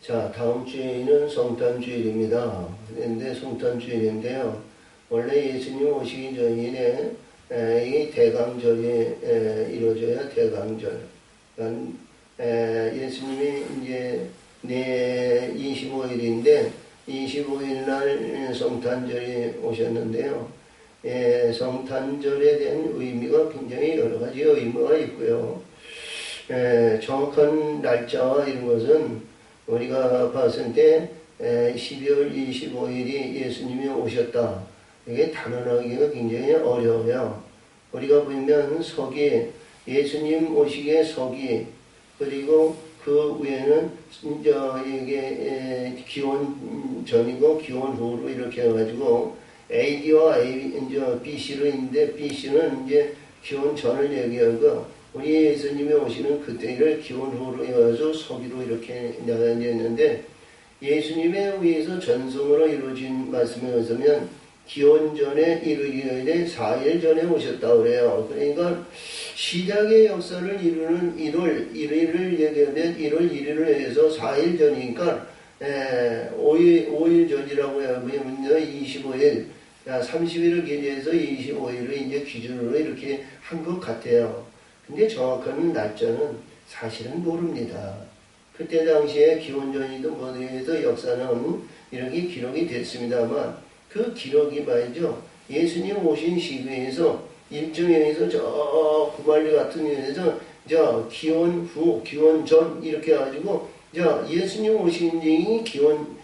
자, 다음 주에는 성탄주일입니다. 그런데 성탄주일인데요. 원래 예수님 오시기 전에 이 대강절이 이루어져야 대강절. 그러니까 예수님이 이제 25일인데 25일 날 성탄절이 오셨는데요. 성탄절에 대한 의미가 굉장히 여러 가지 의미가 있고요. 정확한 날짜와 이런 것은 우리가 봤을 때 12월 25일이 예수님이 오셨다. 이게 단언하기가 굉장히 어려워요. 우리가 보면 서기, 예수님 오시기에 서기, 그리고 그 위에는 이게 기원 전이고 기원 후로 이렇게 해가지고 AD와 BC로 있는데 BC는 이제 기원 전을 얘기하고 우리 예수님이 오시는 그때를 기원 후로 해가지고 서기로 이렇게 나가있는데 예수님에 의해서 전성으로 이루어진 말씀에 의하면 기원 전에 이르기에 4일 전에 오셨다 그래요. 그러니까 시작의 역사를 이루는 1월 1일을 얘기하면 1월 1일을 해서 4일 전이니까 5일 전이라고 하면 25일, 30일을 기재해서 25일을 이제 기준으로 이렇게 한 것 같아요. 근데 정확한 날짜는 사실은 모릅니다. 그때 당시에 기원전이든 뭐에 대해서 역사는 이렇게 기록이 됐습니다만 그 기록이 말이죠. 예수님 오신 시기에서 일정에서 저 구말리 같은 데에서 기원 후, 기원 전 이렇게 해가지고 예수님 오신 지 기원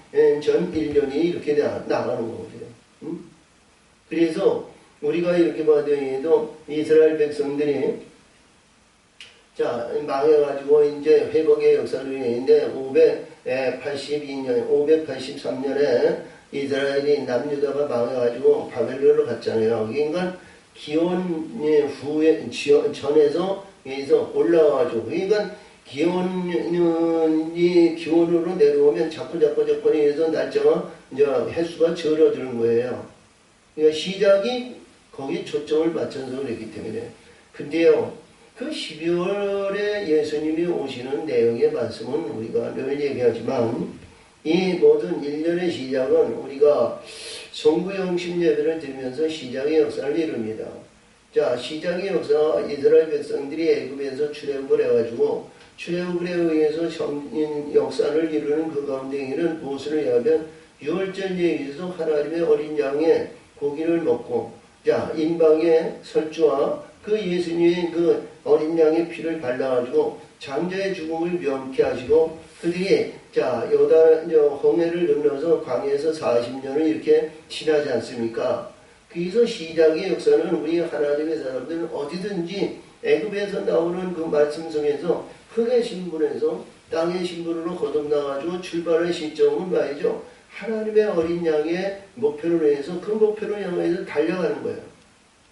전 1년이 이렇게 나가는 거거든요. 그래서 우리가 이렇게 봐도 이스라엘 백성들이 망해가지고 이제 회복의 역사를 있는데 583년에 이스라엘이 남유다가 망해가지고 바벨론으로 갔잖아요. 그러니까 기원 후에 전에서 여기서 올라와가지고 그러니까 기원으로 내려오면 자꾸 해서 날짜가 이제 횟수가 줄어드는 거예요. 그러니까 시작이 거기 초점을 맞춰서 그랬기 때문에. 근데요. 그 12월에 예수님이 오시는 내용의 말씀은 우리가 늘 얘기하지만 이 모든 1년의 시작은 우리가 송구영신 예배를 드리면서 시작의 역사를 이룹니다. 자, 시작의 역사, 이스라엘 백성들이 애굽에서 출애굽을 해가지고 출애굽에 의해서 역사를 이루는 그 가운데에는 무엇을 하면 유월절에 의해서 하나님의 어린 양의 고기를 먹고 인방의 설주와 그 예수님의 그 어린 양의 피를 발라가지고 장자의 죽음을 면케 하시고 그들이 홍해를 건너서 광야에서 40년을 이렇게 지나지 않습니까? 거기서 시작의 역사는 우리 하나님의 사람들은 어디든지 애굽에서 나오는 그 말씀 속에서 흙의 신분에서 땅의 신분으로 거듭나가지고 출발의 시점은 말이죠. 하나님의 어린 양의 목표를 위해서 그 목표를 향해서 달려가는 거예요.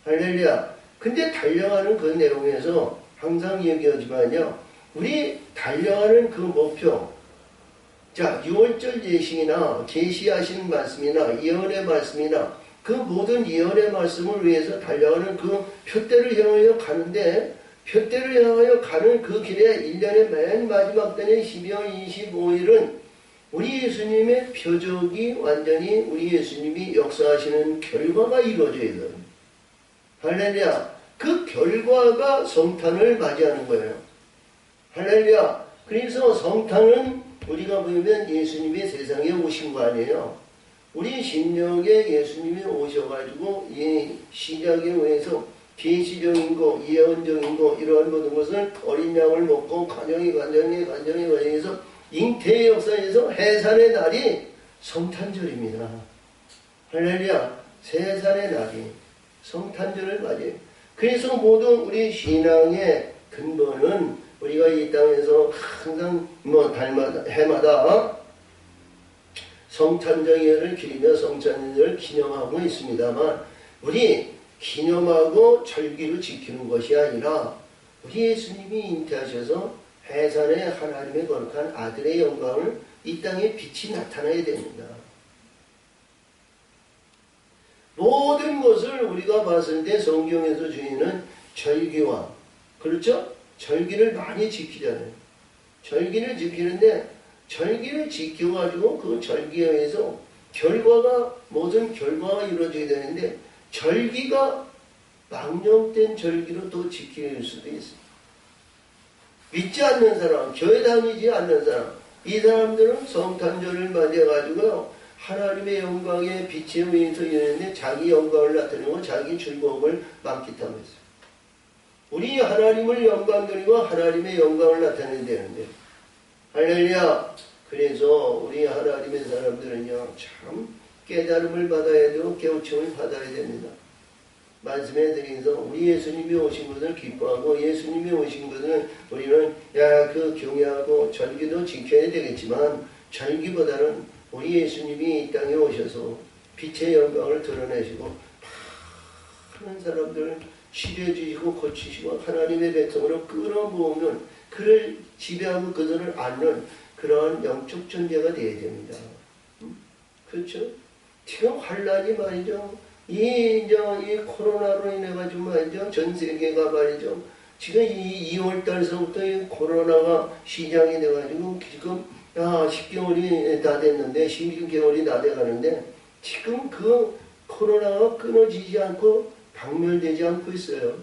할렐루야. 근데 달려가는 그 내용에서 항상 얘기하지만요. 우리 달려가는 그 목표, 6월절 예식이나 계시하시는 말씀이나 예언의 말씀이나 그 모든 예언의 말씀을 위해서 달려가는 그 표대를 향하여 가는데 표대를 향하여 가는 그 길에 1년의 맨 마지막 때는 12월 25일은 우리 예수님의 표적이 완전히 우리 예수님이 역사하시는 결과가 이루어져야 돼요. 할렐루야. 그 결과가 성탄을 맞이하는 거예요. 할렐루야. 그래서 성탄은 우리가 보면 예수님이 세상에 오신 거 아니에요. 우리 심령에 예수님이 오셔가지고 이 시작에 의해서 계시적인 거, 예언적인 거 이러한 모든 것을 어린 양을 먹고 간영에 관해서 잉태의 역사에서 해산의 날이 성탄절입니다. 할렐루야. 세산의 날이 성탄절을 맞이해요. 그래서 모든 우리 신앙의 근본은 우리가 이 땅에서 항상 해마다 성탄절을 기리며 성탄절을 기념하고 있습니다만 우리 기념하고 절기를 지키는 것이 아니라 우리 예수님이 잉태하셔서 해산의 하나님의 거룩한 아들의 영광을 이 땅에 빛이 나타나야 됩니다. 모든 것을 우리가 봤을 때 성경에서 주의는 절기와 그렇죠? 절기를 많이 지키잖아요. 절기를 지키는데 절기를 지켜가지고 그 절기에 의해서 모든 결과가 이루어져야 되는데, 절기가 망령된 절기로 또 지킬 수도 있어요. 믿지 않는 사람, 교회 다니지 않는 사람, 이 사람들은 성탄절을 맞이해가지고요, 하나님의 영광의 빛에 의해서 이르는데 자기 영광을 나타내고 자기 즐거움을 만끽하고 있어요. 우리 하나님을 영광 드리고 하나님의 영광을 나타내야 되는데, 할렐루야. 그래서 우리 하나님의 사람들은요, 참 깨달음을 받아야 되고 깨우침을 받아야 됩니다. 말씀해 드리면서 우리 예수님이 오신 것을 기뻐하고, 예수님이 오신 것을 우리는 그 경외하고 절기도 지켜야 되겠지만, 절기보다는 우리 예수님이 이 땅에 오셔서 빛의 영광을 드러내시고 많은 사람들을 치료해 주시고 고치시고 하나님의 백성으로 끌어모으면, 그를 지배하고 그들을 앉는 그런 영적 존재가 되어야 됩니다. 그렇죠? 지금 환란이 말이죠. 이 코로나로 인해가지고 말이죠. 전 세계가 말이죠. 지금 이 2월달서부터 이 코로나가 시작이 돼가지고 지금 10개월이 다 됐는데, 16개월이 다 돼가는데, 지금 그 코로나가 끊어지지 않고 박멸되지 않고 있어요.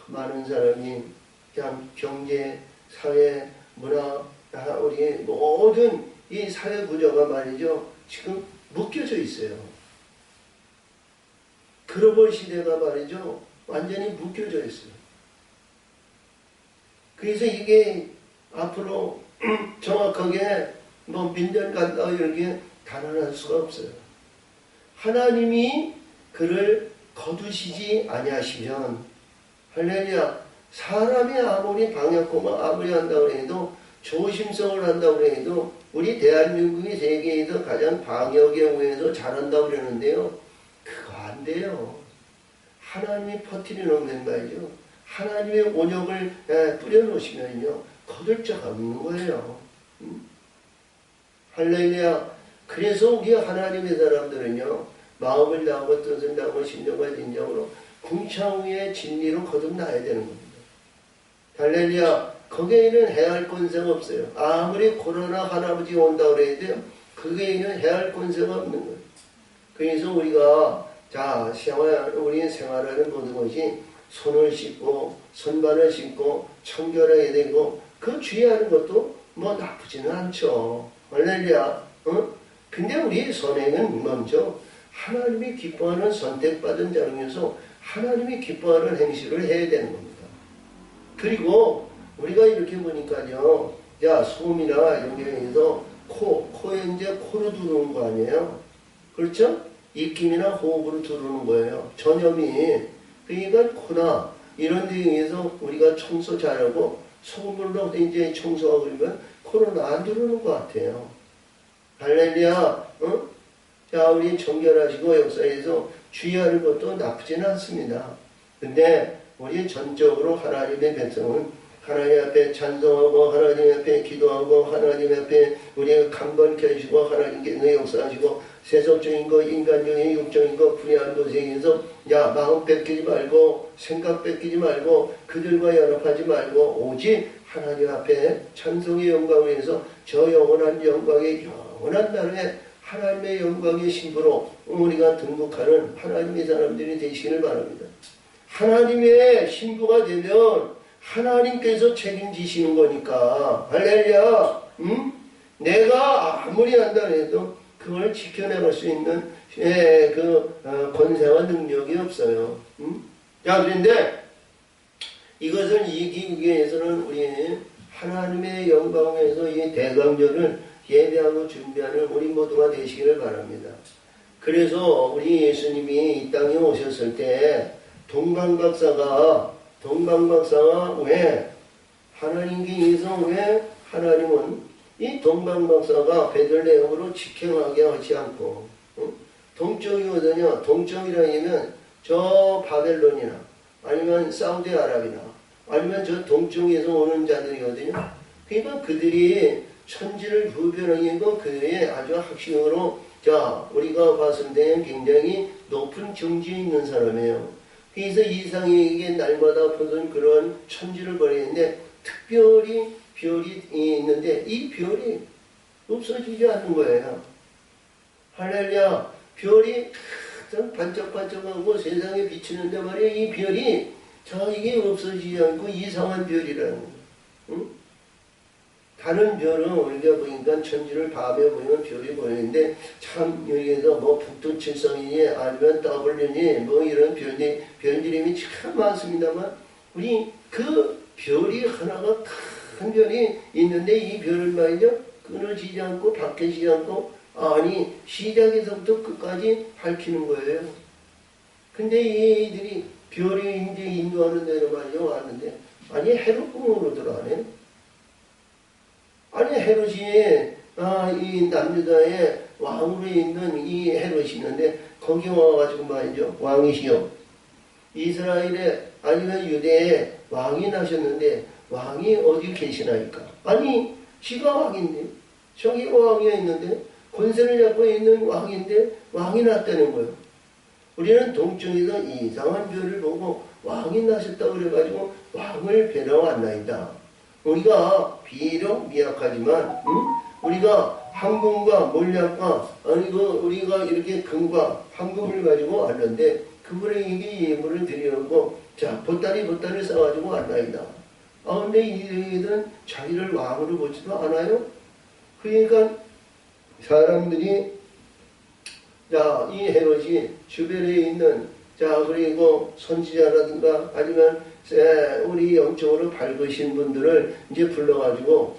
많은 사람이 그냥 경제, 사회, 문화, 우리 모든 이 사회 구조가 말이죠. 지금 묶여져 있어요. 글로벌 시대가 말이죠. 완전히 묶여져 있어요. 그래서 이게 앞으로 정확하게 몇 년 간다 이렇게 단언할 수가 없어요. 하나님이 그를 거두시지 아니하시면, 할렐루야, 사람이 아무리 방역공을 아무리 한다고 해도, 조심성을 한다고 해도, 우리 대한민국이 세계에서 가장 방역에 의해서 잘한다고 그러는데요, 그거 안 돼요. 하나님이 퍼뜨려 놓으면 말이죠, 하나님의 온역을 뿌려놓으시면요, 거둘 자가 없는 거예요. 할렐루야. 그래서 우리 하나님의 사람들은요, 마음을 다하고 뜻을 다하고 심령과 진정으로 궁창의 진리로 거듭나야 되는 겁니다. 할렐루야. 거기에는 해할 권세가 없어요. 아무리 코로나 할아버지 온다고 그래도 거기에는 해할 권세가 없는 거예요. 그래서 우리가 우리 생활하는 모든 것이 손을 씻고 손발을 씻고 청결해야 되고, 그 주의하는 것도 뭐 나쁘지는 않죠. 할렐루야. 근데 우리 선행은 먼저 하나님이 기뻐하는 선택받은 자로서 하나님이 기뻐하는 행실을 해야 되는 겁니다. 그리고 우리가 이렇게 보니까요, 소음이나 영경에서 코에 이제 코로 들어오는 거 아니에요? 그렇죠? 입김이나 호흡으로 들어오는 거예요. 전염이. 그러니까 코나 이런 데 의해서 우리가 청소 잘하고 소금물로 이제 청소하고 그러면 코로나 안 들어오는 것 같아요. 할렐루야. 우리 정결하시고 역사에서 주의하는 것도 나쁘지는 않습니다. 근데 우리 전적으로 하나님의 백성은 하나님 앞에 찬송하고 하나님 앞에 기도하고 하나님 앞에 우리가 강건케 하시고 하나님께서 역사하시고, 세속적인 거, 인간적인 육적인 거, 불의한 것에서 마음 뺏기지 말고 생각 뺏기지 말고 그들과 연합하지 말고 오직 하나님 앞에 찬송의 영광을 위해서 저 영원한 영광의 영원한 나라에 하나님의 영광의 신부로 우리가 등극하는 하나님의 사람들이 되시기를 바랍니다. 하나님의 신부가 되면 하나님께서 책임지시는 거니까, 할렐루야. 내가 아무리 한다 해도 그걸 지켜내갈 수 있는 권세와 능력이 없어요. 그런데 이것을 이기기 위해서는 우리 하나님의 영광에서 이 대강절을 예배하고 준비하는 우리 모두가 되시기를 바랍니다. 그래서 우리 예수님이 이 땅에 오셨을 때 동방박사가 왜 하나님께 의해서 왜 하나님은 이 동방박사가 베들레헴으로 직행하게 하지 않고, 동쪽이거든요. 동쪽이라면 저 바벨론이나 아니면 사우디아라비나 아니면 저 동쪽에서 오는 자들이거든요. 그러니까 그들이 천지를 구별하고 그들의 아주 학식으로 우리가 봤을 때는 굉장히 높은 경지에 있는 사람이에요. 그래서 이상에게 날마다 보던 그런 천지를 벌이는데, 특별히 별이 있는데 이 별이 없어지지 않는 거예요. 할렐루야. 별이 반짝반짝하고 세상에 비치는데 말이야 이 별이 이게 없어지지 않고 이상한 별이라는 거예요. 응? 다른 별은 우리가 보니까 천지를 밤에 보면 별이 보이는데 참 여기에서 뭐 북두칠성이니 아니면 W니 뭐 이런 별들이 참 많습니다만 우리 그 별이 하나가 큰 별이 있는데 이 별은 말이죠 끊어지지 않고 바뀌지 않고 아니 시작에서부터 끝까지 밝히는 거예요. 근데 이들이 별이 이제 인도하는 대로 말이죠 왔는데 아니 헤롯궁으로 들어가네. 아니 헤롯이 이 남유다의 왕으로 있는 이 헤롯이 있는데 거기 와가지고 말이죠 왕이시여 이스라엘의 아니면 유대의 왕이 나셨는데 왕이 어디 계시나이까? 아니 지가 왕인데 저기가 왕이 있는데 권세를 잡고 있는 왕인데 왕이 났다는 거예요. 우리는 동쪽에서 이상한 별을 보고 왕이 나셨다고 그래가지고 왕을 뵈러 왔나이다. 우리가 비록 미약하지만 우리가 항공과 몰약과 우리가 이렇게 금과 황금을 가지고 왔는데 그분에게 예물을 드리려고 보따리를 싸가지고 왔나이다. 근데 이들은 자기를 왕으로 보지도 않아요. 그러니까 사람들이 이 헤롯이 주변에 있는 그리고 선지자라든가 아니면 우리 영적으로 밝으신 분들을 이제 불러가지고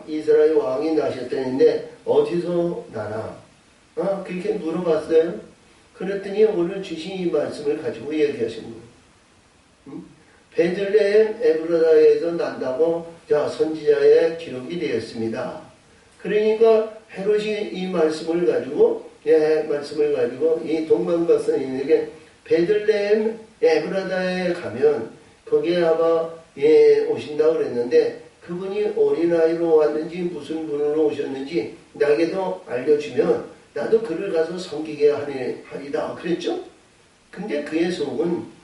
이스라엘 왕이 나셨다는데 어디서 나나? 그렇게 물어봤어요. 그랬더니 오늘 주신 이 말씀을 가지고 얘기하신 거예요. 베들레헴 에브라다에서 난다고 선지자의 기록이 되었습니다. 그러니까 헤롯이 이 말씀을 가지고 이 동방박사님에게 베들레헴 에브라다에 가면 거기에 아마 오신다고 그랬는데 그분이 어린아이로 왔는지 무슨 분으로 오셨는지 나에게도 알려주면 나도 그를 가서 섬기게 하리다 그랬죠? 근데 그의 속은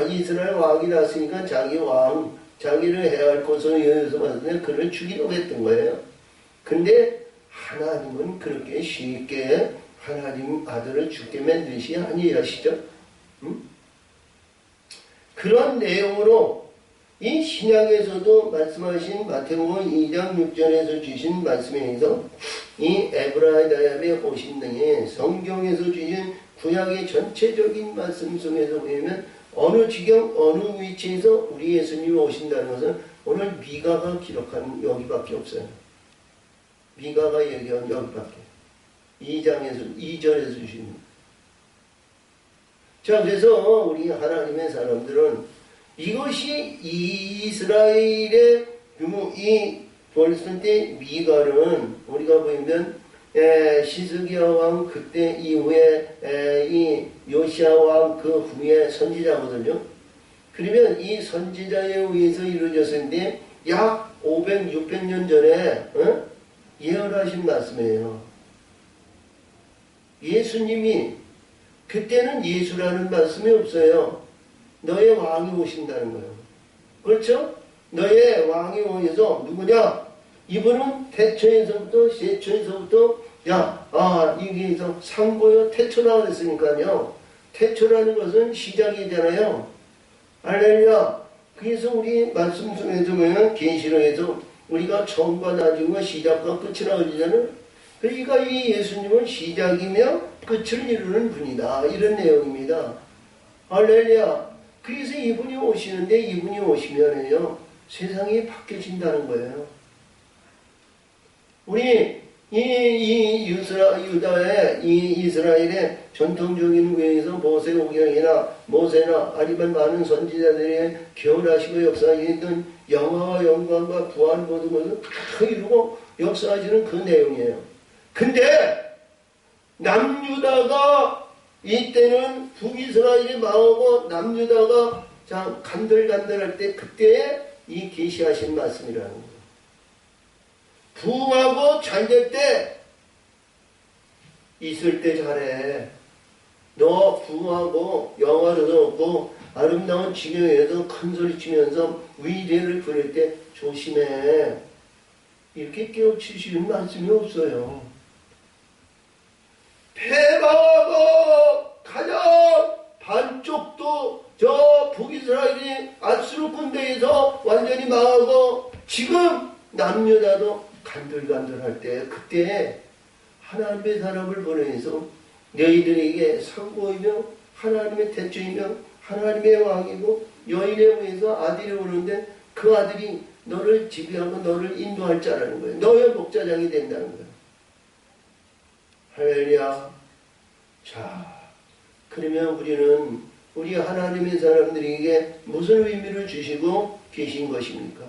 이스라엘 왕이 났으니까 자기를 해야 할 것을 여기서 봤는데 그를 죽이려고 했던 거예요. 근데 하나님은 그렇게 쉽게 하나님 아들을 죽게 만드시 아니하시죠? 그런 내용으로 이 신약에서도 말씀하신 마태복음 2장 6절에서 주신 말씀에 의해서 이 에브라다임에 오신 등의 성경에서 주신 구약의 전체적인 말씀 속에서 보면 어느 지경 어느 위치에서 우리 예수님이 오신다는 것은 오늘 미가가 기록한 여기밖에 없어요. 미가가 얘기한 여기밖에 2절에서 주시는 그래서 우리 하나님의 사람들은 이것이 이스라엘의 이 벌써 때 미가는 우리가 보면 시스기야 왕 그때 이후에 이 요시야 왕 그 후에 선지자거든요. 그러면 이 선지자에 의해서 이루어졌는데 약 500, 600년 전에 예언하신 말씀이에요. 예수님이 그때는 예수라는 말씀이 없어요. 너의 왕이 오신다는 거예요. 그렇죠? 너의 왕이 오셔서 누구냐? 이분은 태초에서부터 세초에서부터 여기서 상고요 태초라고 그랬으니까요. 태초라는 것은 시작이잖아요. 할렐루야. 그래서 우리 말씀 속에서 보면 계시록에서 우리가 처음과 나중과 시작과 끝이라고 그러잖아요. 그러니까 이 예수님은 시작이며 끝을 이루는 분이다. 이런 내용입니다. 할렐루야. 그래서 이분이 오시는데 이분이 오시면은요 세상이 바뀌어진다는 거예요. 우리 유다의 이스라엘의 전통적인 교회에서 모세오경이나 모세나 아니면 많은 선지자들의 기원하시고 역사하시던 영화와 영광과 부활 모든 것을 다 이루고 역사하시는 그 내용이에요. 근데 남유다가 이때는 북이스라엘이 망하고 남유다가 간들간들할 때 그때에 이 계시하신 말씀이라는 거예요. 부하고 잘 될 때 있을 때 잘해. 너 부하고 영화로도 없고 아름다운 지경에서 큰 소리 치면서 위대를 부릴 때 조심해. 이렇게 깨우치시는 말씀이 없어요. 패망하고 가장 반쪽도 저 북이스라엘이 아수르 군대에서 완전히 망하고 지금 남유다도 간들간들할 때 그때 하나님의 사람을 보내서 너희들에게 상고이며 하나님의 대주이며 하나님의 왕이고 여인에 의해서 아들이 오는데 그 아들이 너를 지배하고 너를 인도할 자라는 거예요. 너의 목자장이 된다는 거예요. 할렐루야. 자, 그러면 우리 하나님의 사람들에게 무슨 의미를 주시고 계신 것입니까?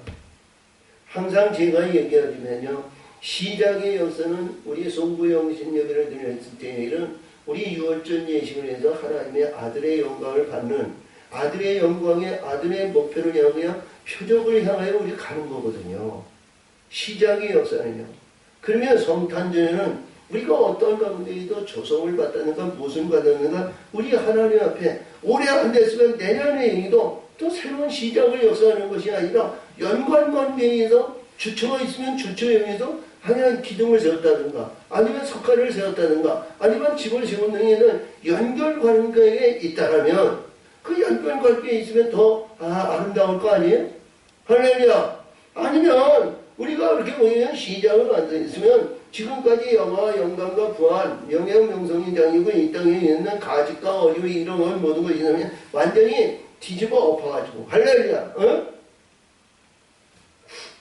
항상 제가 얘기하지만요, 시작의 역사는 우리 송구영신 예배를 드렸을 때에는 우리 유월절 예식을 해서 하나님의 아들의 영광을 받는 아들의 영광의 아들의 목표를 향하여 표적을 향하여 우리 가는 거거든요. 시작의 역사는요. 그러면 성탄절에는 우리가 어떤 가운데에도 조성을 받다는가 무슨 받았는가 우리 하나님 앞에 올해 안 됐으면 내년에도 또 새로운 시작을 역사하는 것이 아니라 연관관계에서 주처가 있으면 주처형에서 하나님 기둥을 세웠다든가 아니면 석가를 세웠다든가 아니면 집을 세운 등에는 연결관계에 있다라면 그 연결관계에 있으면 더 아름다울 거 아니에요? 할렐루야. 아니면 우리가 그렇게 보면 시작을 만들어 있으면 지금까지 영화와 영광과 부활, 명예와 명성이 장이고 이 땅에 있는 가직과 어리고 이런 걸 모든 것이 있으면 완전히 뒤집어 엎어가지고 할렐루야. 어?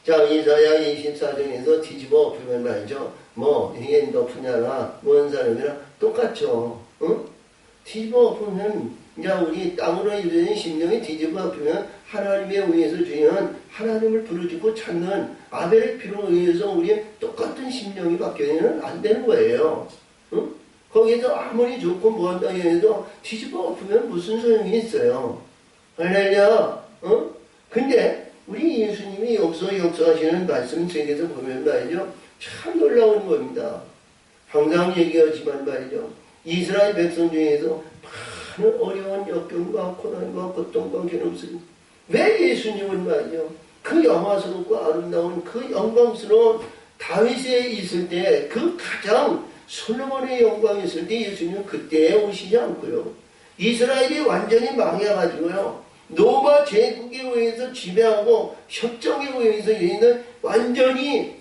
자, 이사야 24장에서 뒤집어 엎으면 말이죠. 뭐 이게 높으냐나 먼 사람이나 똑같죠. 어? 뒤집어 엎으면 이제 우리 땅으로 이루어진 심령이 뒤집어 엎으면 하나님에 의해서 주인 하나님을 부르짖고 찾는 아벨의 피로 의해서 우리 똑같은 심령이 바뀌어서는 안 되는 거예요. 응? 거기에서 아무리 좋고 뭐한다 해도 뒤집어 엎으면 무슨 소용이 있어요. 할렐루야. 어? 근데 우리 예수님이 여기서 역사하시는 말씀 속에서 보면 말이죠. 참 놀라운 겁니다. 항상 얘기하지만 말이죠. 이스라엘 백성 중에서 많은 어려운 역경과 고난과 고통과 괴롭습 왜 예수님은 말이죠. 그 영화스럽고 아름다운 그 영광스러운 다윗에 있을 때 그 가장 솔로몬의 영광이 있을 때 예수님은 그때에 오시지 않고요. 이스라엘이 완전히 망해가지고요. 로마 제국에 의해서 지배하고 협정에 의해서 얘는 완전히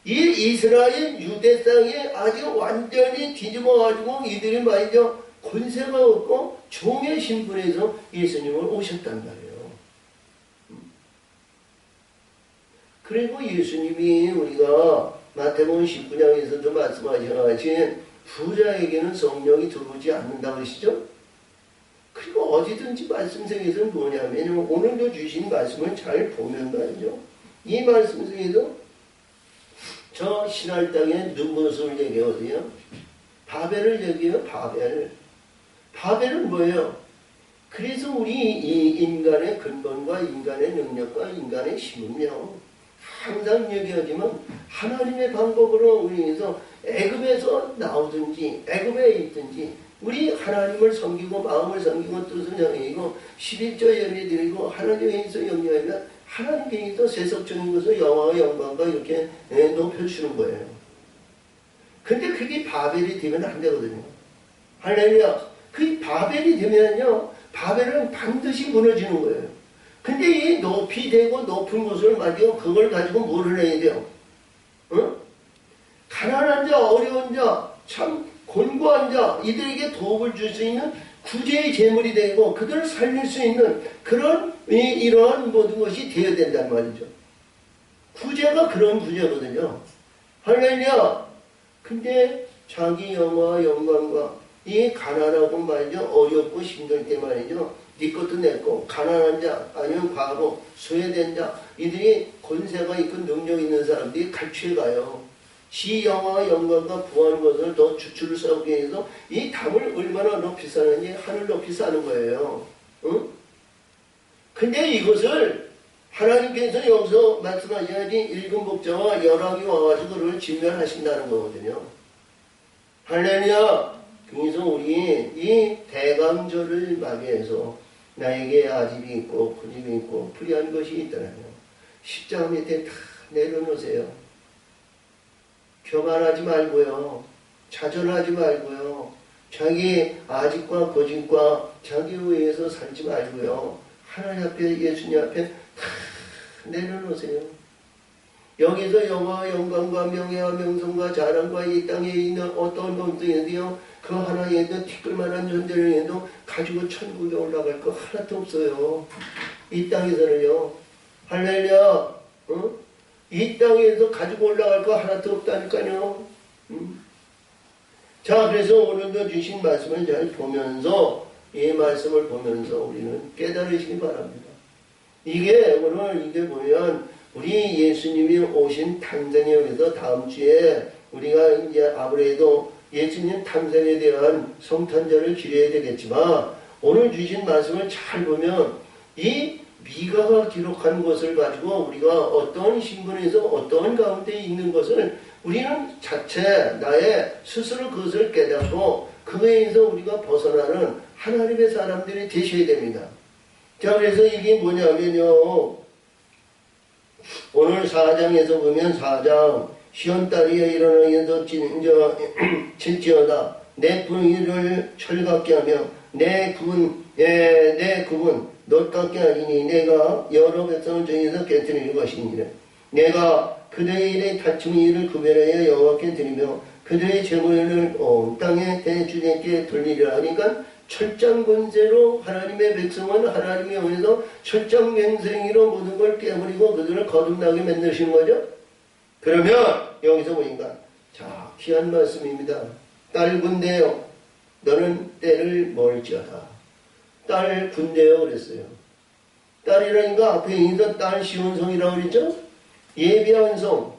이 이스라엘 유대 땅에 아주 완전히 뒤집어가지고 이들이 말이죠. 권세가 없고 종의 신분에서 예수님을 오셨단 말이에요. 그리고 예수님이 우리가 마태복음 19장에서도 말씀하셔가지고 부자에게는 성령이 들어오지 않는다고 그러시죠? 그리고 어디든지 말씀 속에서는 뭐냐면 오늘도 주신 말씀을 잘 보면 말이죠. 이 말씀 속에서 저 신할 땅에 무엇을 얘기하거든요. 바벨을 얘기해요. 바벨은 뭐예요? 그래서 우리 이 인간의 근본과 인간의 능력과 인간의 힘은요. 항상 얘기하지만 하나님의 방법으로 우리에서 애굽에서 나오든지 애굽에 있든지 우리 하나님을 섬기고 마음을 섬기고 뜻을 향하고 11조 예배 드리고 하나님께서 영리하면 하나님께서 세속적인 것을 영화와 영광과 이렇게 높여주는 거예요. 근데 그게 바벨이 되면 안 되거든요. 할렐루야. 그 바벨이 되면요. 바벨은 반드시 무너지는 거예요. 근데 이 높이 되고 높은 것을 말이요. 그걸 가지고 뭐를 해야 돼요? 어? 가난한 자, 어려운 자, 참 곤고한 자, 이들에게 도움을 줄 수 있는 구제의 제물이 되고 그들을 살릴 수 있는 그런 이러한 모든 것이 되어야 된단 말이죠. 구제가 그런 구제거든요. 할렐루야. 근데 자기 영화와 영광과 이 가난하고 말이죠. 어렵고 힘들 때 말이죠. 네 것도 내 거, 가난한 자, 아니면 과부, 소외된 자, 이들이 권세가 있고 능력 있는 사람들이 갈취해가요. 시 영화와 영광과 부하는 것을 더 주출을 쌓기 위해서 이 담을 얼마나 높이 쌓는지 하늘 높이 쌓는 거예요. 응? 근데 이것을 하나님께서 여기서 말씀하셔야지 일금 목자와 열왕이 와가지고 그를 진멸하신다는 거거든요. 할렐루야! 그래서 우리 이 대강절을 맞이해서 나에게 아집이 있고 고집이 있고 불의한 것이 있더라면 십자가 밑에 다 내려놓으세요. 교만하지 말고요. 자존하지 말고요. 자기 아집과 고집과 자기 의해서 살지 말고요. 하나님 앞에, 예수님 앞에 다 내려놓으세요. 여기서 영광과 명예와 명성과 자랑과 이 땅에 있는 어떤 것들인데요, 그 하나에 있는 티끌만한 존재를 해도 가지고 천국에 올라갈 거 하나도 없어요. 이 땅에서는요. 할렐루야. 이 땅에서 가지고 올라갈 거 하나도 없다니까요. 자, 그래서 오늘도 주신 말씀을 잘 보면서, 이 말씀을 보면서 우리는 깨달으시기 바랍니다. 오늘 보면 우리 예수님이 오신 탄생에 의해서 다음 주에 우리가 이제 아무래도 예수님 탄생에 대한 성탄절을 기려야 되겠지만, 오늘 주신 말씀을 잘 보면 이 미가가 기록한 것을 가지고 우리가 어떤 신분에서 어떤 가운데 있는 것을 우리는 자체 나의 스스로 그것을 깨닫고 그거에서 우리가 벗어나는 하나님의 사람들이 되셔야 됩니다. 자, 그래서 이게 뭐냐면요, 오늘 4장에서 보면 4장 시온 딸이여 일어나서 질지어다 내 분위를 철같게 하며 내 구분 놋같게 하리니 내가 여러 백성을 정해서 깨뜨릴 것이니라. 내가 그들의 일에 다툼의 일을 구별하여 여호와께 드리며 그들의 재물을 온 땅의 대주님께 돌리리라. 하니까 철장 권세로 하나님의 백성은 하나님의 은혜로 철장 맹생이로 모든 걸 깨버리고 그들을 거듭나게 만드시는 거죠. 그러면 여기서 보니까 자, 귀한 말씀입니다. 딸 군대여 너는 때를 멀지어다. 딸 군대여 그랬어요. 딸이라니까 앞에 있는 딸 시온성이라고 그랬죠. 예비한 성,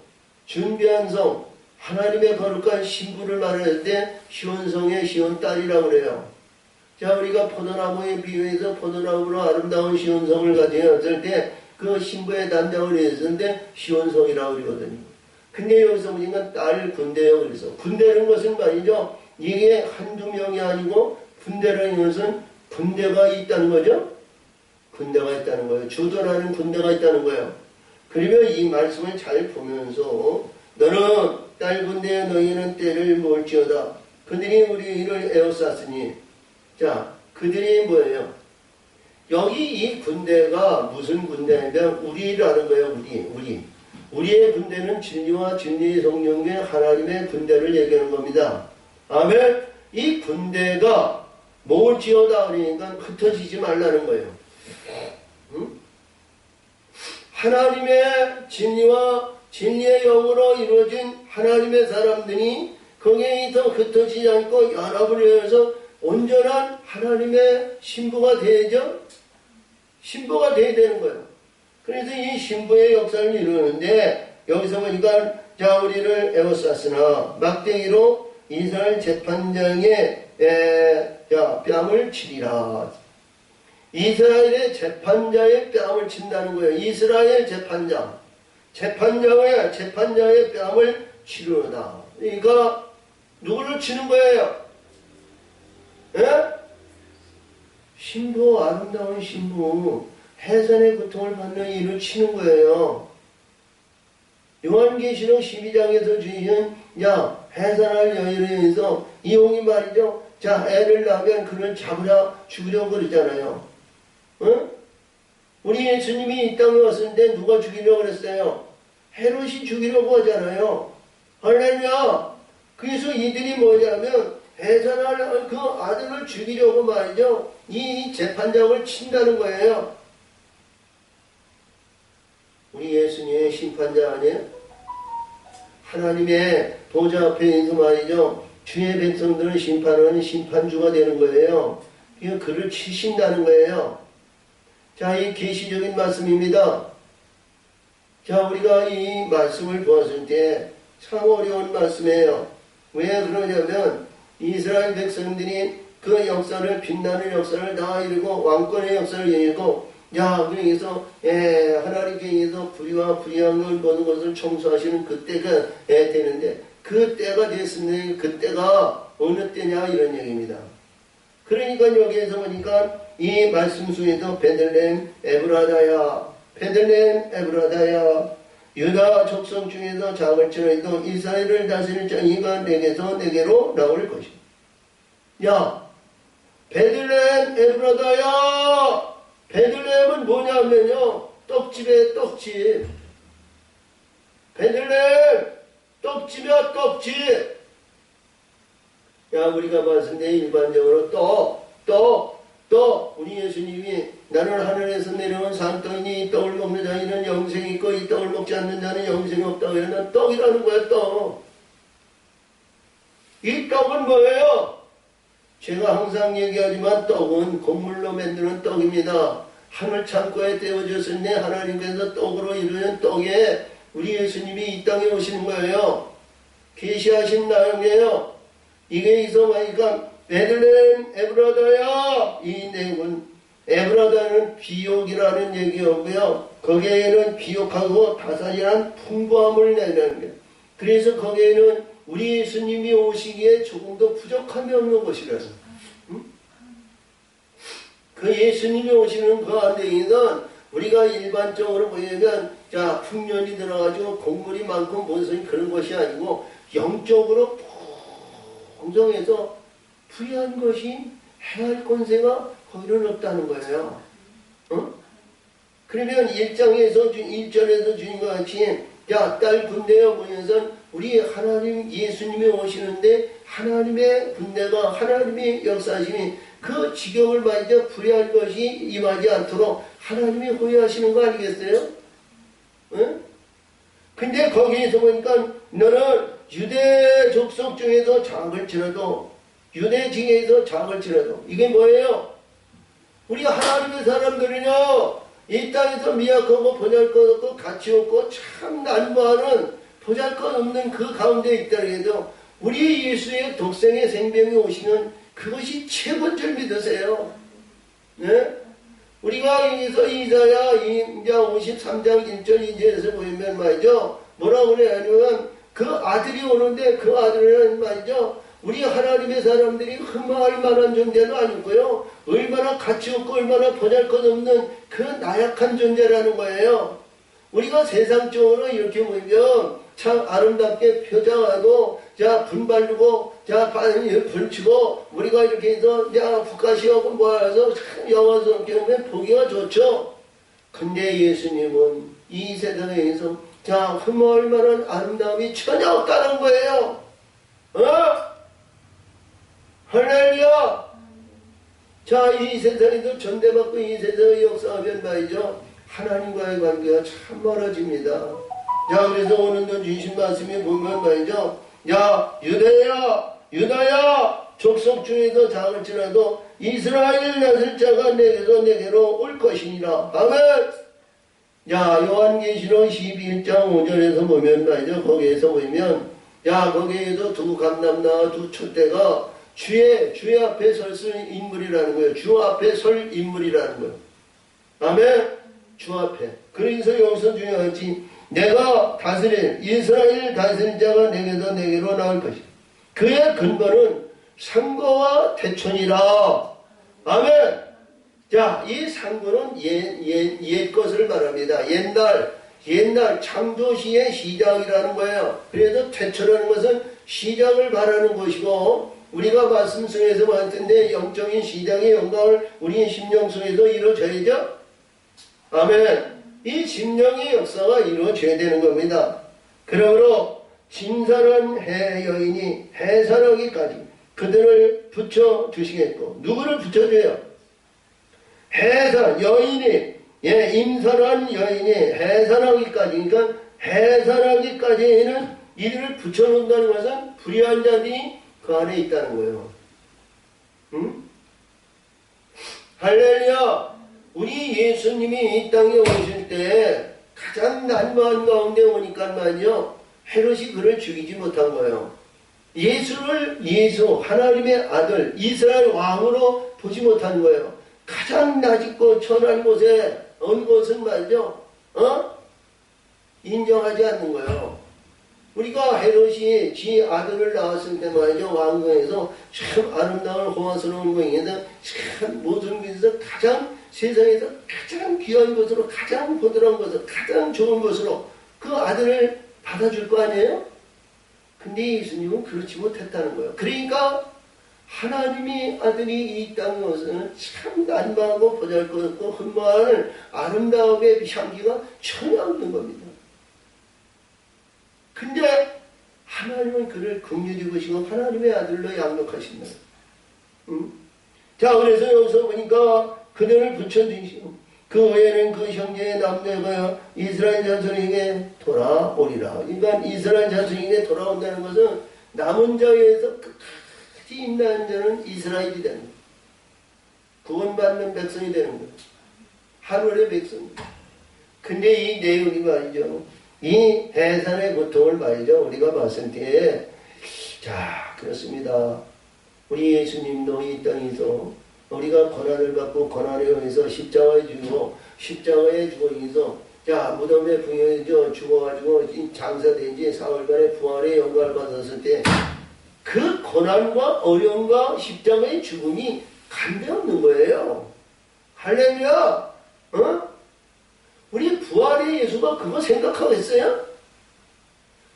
준비한 성, 하나님의 거룩한 신부를 말할 때 시온성의 시온딸이라고 그래요. 자, 우리가 포도나무에 비유해서 포도나무로 아름다운 시온성을 가져왔을 때 그 신부의 단장을 했었는데 시온성이라고 그러거든요. 근데 여기서 보니까 딸 군대요. 그래서 군대라는 것은 말이죠, 이게 한두 명이 아니고 군대라는 것은 군대가 있다는 거죠. 군대가 있다는 거예요. 주도라는 군대가 있다는 거예요. 그러면 이 말씀을 잘 보면서 너는 딸 군대여 너희는 때를 몰지어다. 그들이 우리를 에워쌌으니, 자, 그들이 뭐예요? 여기 이 군대가 무슨 군대냐면 우리라는 거예요. 우리의 군대는 진리와 진리의 성령의 하나님의 군대를 얘기하는 겁니다. 아멘. 이 군대가 모을지어다 그러니까 흩어지지 말라는 거예요. 하나님의 진리와 진리의 영으로 이루어진 하나님의 사람들이 거기에서 흩어지지 않고 연합을 해서 온전한 하나님의 신부가 되죠. 신부가 돼야 되는 거예요. 그래서 이 신부의 역사를 이루는데 여기서 보니까 자, 우리를 에워쌌으나 막대기로 이스라엘 재판장의 뺨을 치리라. 이스라엘의 재판자의 뺨을 친다는 거예요. 이스라엘 재판자의 뺨을 치르다. 그러니까 누구를 치는 거예요? 예? 신부, 아름다운 신부, 해산의 고통을 받는 이를 치는 거예요. 요한계시록 12장에서 주인 해산할 여인에 의해서 이용이 말이죠. 자, 애를 낳으면 그를 잡으라 죽이려고 그랬잖아요. 응? 우리 예수님이 이 땅에 왔을 때 누가 죽이려고 그랬어요? 헤롯이 죽이려고 하잖아요. 할렐루야. 그래서 이들이 뭐냐면 해산할 그 아들을 죽이려고 말이죠. 이 재판장을 친다는 거예요. 우리 예수님의 심판자 아니에요? 하나님의 보좌 앞에 있어 말이죠. 주의 백성들은 심판하는 심판주가 되는 거예요. 그를 치신다는 거예요. 자, 이 계시적인 말씀입니다. 자, 우리가 이 말씀을 보았을 때 참 어려운 말씀이에요. 왜 그러냐면 이스라엘 백성들이 그 역사를, 빛나는 역사를 다 이루고 왕권의 역사를 이루고 그래서 하나님께 의해서 불의와 불의함을 모든 것을 청소하시는 그때가 되는데 그 때가 됐으면 그 때가 어느 때냐 이런 얘기입니다. 그러니까 여기에서 보니까 이 말씀 속에서 베들레헴 에브라다야 유다 족속 중에서 작을 지라도 이스라엘을 다스릴 자 이가 내게서 내게로 나올 것이다. 야, 베들레헴 에브라다야. 베들레헴은 뭐냐면요, 떡집에 떡집. 베들레헴 떡집이야 떡집. 야, 우리가 봤을 때 일반적으로 떡 우리 예수님이 나는 하늘에서 내려온 산떡이니 이 떡을 먹는 자에는 영생이 있고 이 떡을 먹지 않는 자는 영생이 없다고 해서 떡이라는 거야. 떡. 이 떡은 뭐예요? 제가 항상 얘기하지만 떡은 곡물로 만드는 떡입니다. 하늘 창고에 떼어졌을 때 하나님께서 떡으로 이루는 떡에 우리 예수님이 이 땅에 오시는 거예요. 계시하신 나영이에요. 이게 있어보니까 베들레헴 에브라다야. 이 내용은 에브라다는 비옥이라는 얘기였고요. 거기에는 비옥하고 다산이란 풍부함을 내는 거예요. 그래서 거기에는 우리 예수님이 오시기에 조금도 부족함이 없는 곳이라서. 그 예수님이 오시는 그 안에는 우리가 일반적으로 보면 자 풍년이 들어가지고 곡물이 많고 무슨 그런 것이 아니고 영적으로 풍성해서 부유한 것이 해할 권세가 거기는 없다는 거예요. 그러면 1절에서 주님과 같이 야 딸 군대여 보면서 우리 하나님 예수님이 오시는데 하나님의 군대가 하나님의 역사심이 그 지경을 말이죠. 불의할 것이 임하지 않도록 하나님이 호위하시는 거 아니겠어요? 응? 근데 거기에서 보니까 너는 유대 족속 중에서 작을 지라도 유대 징에서 작을 지라도 이게 뭐예요? 우리 하나님의 사람들은요 이 땅에서 미약하고 보잘것없고 가치 없고 참 난무하는 보잘것없는 그 가운데 있다 해도 우리 예수의 독생의 생명이 오시면 그것이 최고인 줄 믿으세요. 네? 우리가 여기서 이사야 53장 1절 2절에서 보면 말이죠. 뭐라고 그래요? 그 아들이 오는데 그 아들은 말이죠. 우리 하나님의 사람들이 흠모할 만한 존재는 아니고요. 얼마나 가치 없고 얼마나 보잘것없는 그 나약한 존재라는 거예요. 우리가 세상적으로 이렇게 보면 참 아름답게 표장하고 자 분발르고 자 불치고 우리가 이렇게 해서 자 북가시하고 모아서 참 영화스럽게 하면 보기가 좋죠. 근데 예수님은 이 세상에서 자 흠모할 만한 아름다움이 전혀 없다는 거예요. 할렐루야. 자 이 세상에도 전대받고 이 세상의 역사하면 말이죠. 하나님과의 관계가 참 멀어집니다. 자 그래서 오늘도 주신 말씀이 보면 말이죠. 야 유다야 족속 중에서 작을지라도 이스라엘 나설 자가 내게서 내게로 올 것이니라. 아멘. 야 요한계시록 12장 5절에서 보면 말이죠. 거기에서 보면 야 거기에도 두 감남나 두 촛대가 주의 앞에 설 인물이라는 거예요. 주 앞에 설 인물이라는 거예요. 아멘. 주 앞에. 그래서 여기서 중요하지. 내가 다스릴 이스라엘 다스릴 자가 내게서 내게로 나올 것이다. 그의 근거는 상고와 태촌이라. 아멘. 자, 이 상고는 옛 것을 말합니다. 옛날 창조시의 시작이라는 거예요. 그래서 태초라는 것은 시작을 말하는 것이고 우리가 말씀 속에서 봤는데 영적인 시작의 영광을 우리의 심령 속에서 이루어져야죠. 아멘. 이 심령의 역사가 이루어져야 되는 겁니다. 그러므로 진선한 해여인이 해산하기까지 그들을 붙여주시겠고 누구를 붙여줘요? 해산 여인이 임선한 여인이 해산하기까지 그러니까 해산하기까지는 이들을 붙여놓는다는 것은 불의한 자들이 그 안에 있다는 거예요. 응? 할렐루야. 우리 예수님이 이 땅에 오실 때 가장 난무한 가운데 오니까 말이요. 헤롯이 그를 죽이지 못한 거예요. 예수 하나님의 아들 이스라엘 왕으로 보지 못한 거예요. 가장 낮고 천한 곳에 온 것은 말이죠. 인정하지 않는 거예요. 우리가 헤롯이 지 아들을 낳았을 때 말이죠. 왕궁에서 참 아름다운 호화스러운 궁에서 참 모든 것에서 가장 세상에서 가장 귀한 것으로 가장 보드러운 것으로 가장 좋은 것으로 그 아들을 받아줄 거 아니에요? 근데 예수님은 그렇지 못했다는 거예요. 그러니까 하나님이 아들이 이 땅에 와서는 참 난방하고 보잘것없고 흠모하는 아름다움의 향기가 전혀 없는 겁니다. 근데 하나님은 그를 긍휼히 보시고 하나님의 아들로 양육하신다. 자, 그래서 여기서 보니까 그들을 붙여주시고 그 후에는 그 형제의 남자가 이스라엘 자손에게 돌아오리라. 그러니까 이스라엘 자손에게 돌아온다는 것은 남은 자에서 끝까지 인내한 자는 이스라엘이 되는 거예요. 구원받는 백성이 되는 거예요. 하늘의 백성. 근데 이 내용이 말이죠. 이 해산의 고통을 말이죠. 우리가 봤을 때, 자, 그렇습니다. 우리 예수님도 이 땅에서 우리가 고난을 받고 고난에 의해서 십자가에 죽고 십자가에 죽어서 자 무덤에 부여져 죽어가지고 장사된 지 사흘간의 부활의 영광을 받았을 때 그 고난과 어려움과 십자가의 죽음이 간대없는 거예요. 할렐루야. 우리 부활의 예수가 그거 생각하겠어요?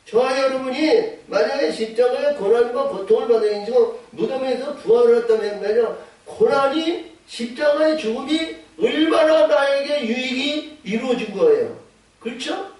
저와 여러분이 만약에 십자가의 고난과 고통을 받으면서 무덤에서 부활을 했다면 말이야, 고난이 십자가의 죽음이 얼마나 나에게 유익이 이루어진 거예요. 그렇죠?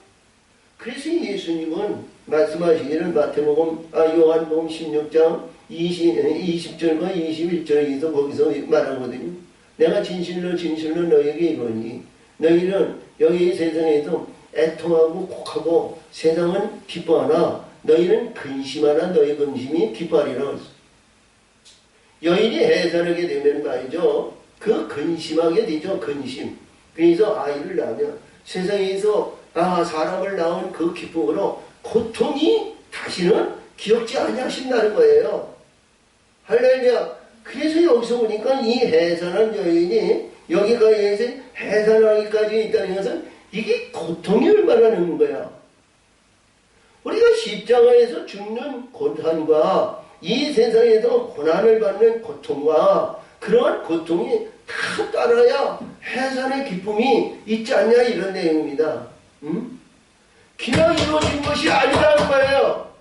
그래서 예수님은 말씀하시기를 요한복음 16장 20절과 21절에서 거기서 말하거든요. 내가 진실로 진실로 너희에게 이르노니 너희는 여기 세상에서 애통하고 곡하고 세상은 기뻐하나 너희는 근심하나 너희 근심이 기뻐하리라. 여인이 해산하게 되면 말이죠. 그 근심하게 되죠. 근심. 그래서 아이를 낳으면 세상에서 사람을 낳은 그 기쁨으로 고통이 다시는 기억지 아니하신다는 거예요. 할렐루야. 그래서 여기서 보니까 이 해산한 여인이 여기까지에서 해산하기까지 있다는 것은 이게 고통이 얼마나 는 거야. 우리가 십자가에서 죽는 고난과 이 세상에서 고난을 받는 고통과 그러한 고통이 다 따라야 해산의 기쁨이 있지 않냐 이런 내용입니다. 그냥 이루어진 것이 아니라는 거예요.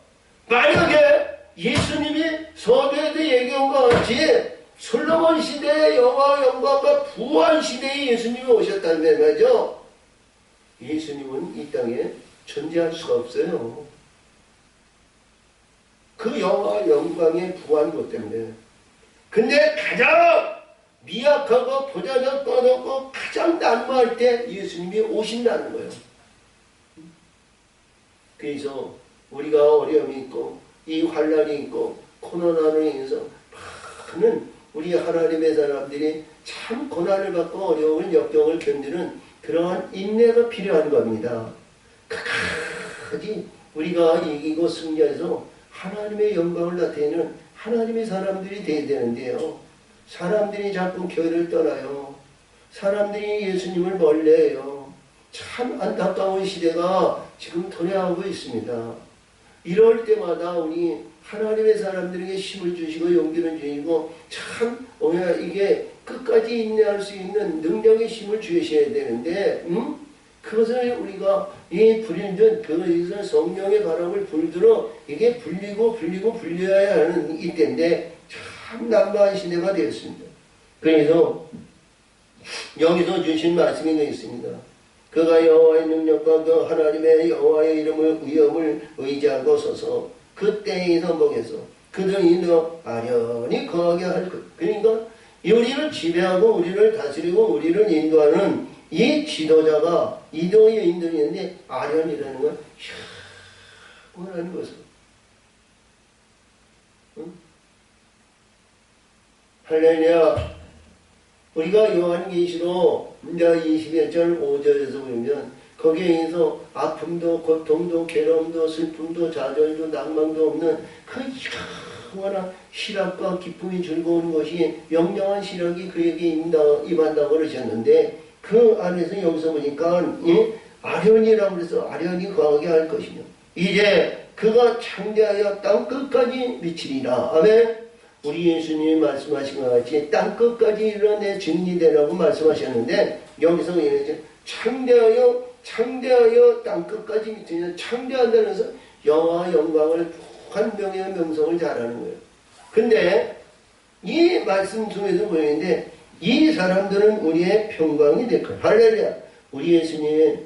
만약에 예수님이 서두에도 얘기한 것 같이 솔로몬 시대의 영광과 부활 시대에 예수님이 오셨다는 말이죠. 예수님은 이 땅에 존재할 수가 없어요. 그 영광의 부활한 것 때문에. 근데 가장 미약하고 보자적 떠놓고 가장 난무할 때 예수님이 오신다는 거예요. 그래서 우리가 어려움이 있고 이 환난이 있고 코로나로 인해서 많은 우리 하나님의 사람들이 참 고난을 받고 어려움을 역경을 견디는 그러한 인내가 필요한 겁니다. 끝까지 우리가 이기고 승리해서 하나님의 영광을 나타내는 하나님의 사람들이 되어야 되는데요. 사람들이 자꾸 교회를 떠나요. 사람들이 예수님을 멀리해요. 참 안타까운 시대가 지금 도래하고 있습니다. 이럴 때마다 우리 하나님의 사람들에게 힘을 주시고 용기를 주시고 참 이게 끝까지 인내할 수 있는 능력의 힘을 주셔야 되는데 그것을 우리가 이 불인전 그것에서 성령의 바람을 불들어 이게 불려야 하는 이때인데 참 난감한 시대가 되었습니다. 그래서 여기서 주신 말씀이 있습니다. 그가 여호와의 능력과 그 하나님의 여호와의 이름을 위엄을 의지하고 서서 그 때에서 목에서 그들이 너 아련히 거하게 할 것. 그러니까 우리를 지배하고 우리를 다스리고 우리를 인도하는 이 지도자가 이도의 인도인데 아련이라는 건 뭐라는 것을 할렐루야. 우리가 요한계시록 21절 5절에서 보면 거기에서 아픔도 고통도 괴로움도 슬픔도 좌절도 낭망도 없는 그 영원한 희락과 기쁨이 즐거운 것이 영영한 희락이 그에게 임한다고 그러셨는데 그 안에서 여기서 보니까 아련이라고 그래서 아련이 거하게 할 것이며 이제 그가 창대하여 땅 끝까지 미치리라. 아멘. 우리 예수님이 말씀하신 것 같이 땅 끝까지 이르내 증리되라고 말씀하셨는데 여기서 창대하여 창대하여 땅끝까지 미치냐. 창대한다면서 영화 영광을 한 명의 명성을 잘하는 거예요. 근데 이 말씀 중에서 보이는데 이 사람들은 우리의 평강이 될 거예요. 할렐루야. 우리 예수님이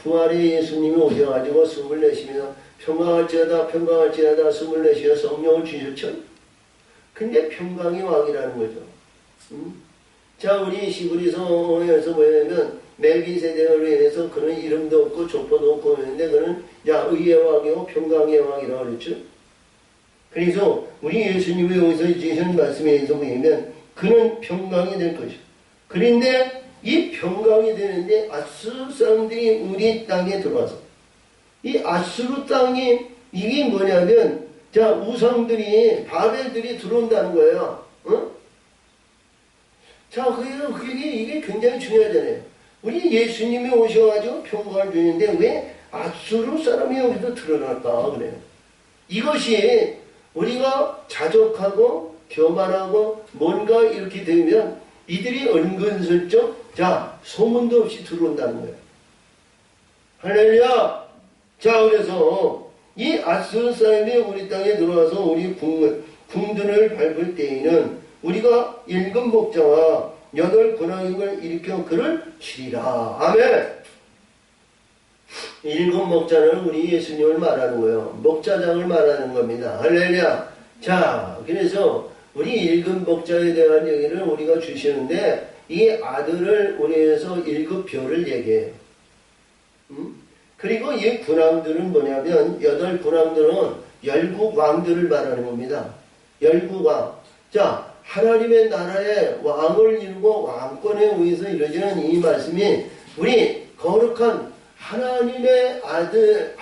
부활의 예수님이 오셔가지고 숨을 내쉬면서 평강할지어다 숨을 내쉬어 성령을 주셨죠. 근데 평강이 왕이라는 거죠. 자, 우리 시브리서에서 뭐냐면 멜기세덱으로 인해서 그런 이름도 없고 족보도 없고 했는데 그는 의의 왕이고 평강의 왕이라고 그랬죠. 그래서 우리 예수님이 여기서 주신 말씀에 의해서 보면 그는 평강이 될 것이죠. 그런데 이 평강이 되는데 아수르 사람들이 우리 땅에 들어와서 이 아수르 땅이 이게 뭐냐면 우상들이 바벨들이 들어온다는 거예요. 자, 이게 굉장히 중요하잖아요. 우리 예수님이 오셔가지고 평강을 주는데 왜 아수르 사람이 여기서 드러날까 그래요. 이것이 우리가 자족하고 교만하고 뭔가 이렇게 되면 이들이 은근슬쩍 소문도 없이 들어온다는 거예요. 할렐루야. 자, 그래서 이 아수르 사람이 우리 땅에 들어와서 우리 궁전을 밟을 때에는 우리가 7 목자와 8 군왕임을 일으켜 그를 치리라. 아멘. 7 목자는 우리 예수님을 말하는 거예요. 목자장을 말하는 겁니다. 할렐루야. 자, 그래서 우리 7 목자에 대한 얘기를 우리가 주시는데 이 아들을 우리에서 7별을 얘기해요. 그리고 이 군왕들은 뭐냐면 8 군왕들은 열국 왕들을 말하는 겁니다. 열국 왕. 자, 하나님의 나라의 왕을 이루고 왕권에 의해서 이루어지는 이 말씀이 우리 거룩한 하나님의 아들의